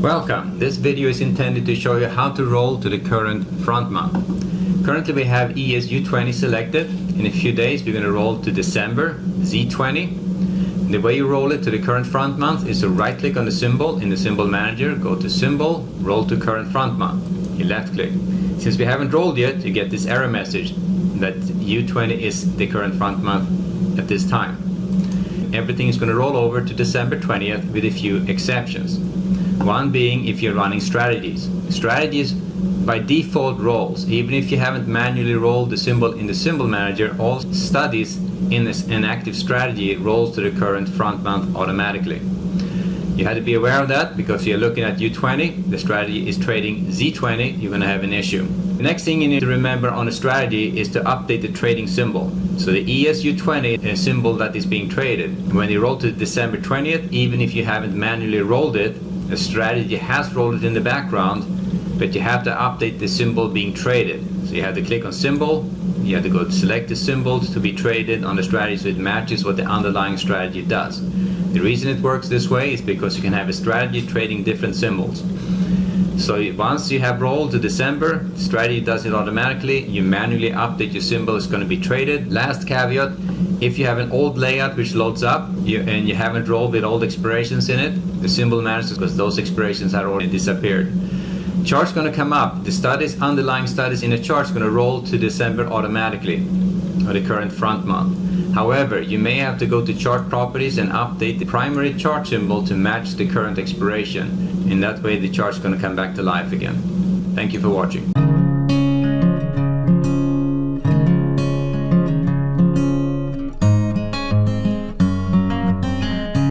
Welcome. This video is intended to show you how to roll to the current front month. Currently we have ESU20 selected. In a few days we're going to roll to December Z20. The way you roll it to the current front month is to right click on the symbol in the symbol manager, go to symbol, roll to current front month. You left click. Since we haven't rolled yet, you get this error message that U20 is the current front month at this time. Everything is going to roll over to December 20th with a few exceptions. One being if you're running strategies. Strategies by default rolls. Even if you haven't manually rolled the symbol in the symbol manager, all studies in an active strategy rolls to the current front month automatically. You had to be aware of that because you're looking at U20, the strategy is trading Z20, you're going to have an issue. The next thing you need to remember on a strategy is to update the trading symbol. So the ESU20 is a symbol that is being traded. When you roll to December 20th, even if you haven't manually rolled it, the strategy has rolled it in the background, but you have to update the symbol being traded. So you have to click on symbol, you have to go to select the symbols to be traded on the strategy so it matches what the underlying strategy does. The reason it works this way is because you can have a strategy trading different symbols. So once you have rolled to December, the strategy does it automatically. You manually update your symbol, it's going to be traded. Last caveat, if you have an old layout which loads up and you haven't rolled with old expirations in it, the symbol manages because those expirations are already disappeared. Chart's going to come up. The studies, underlying studies in the chart is going to roll to December automatically, or the current front month. However, you may have to go to chart properties and update the primary chart symbol to match the current expiration. In that way, the chart's going to come back to life again. Thank you for watching.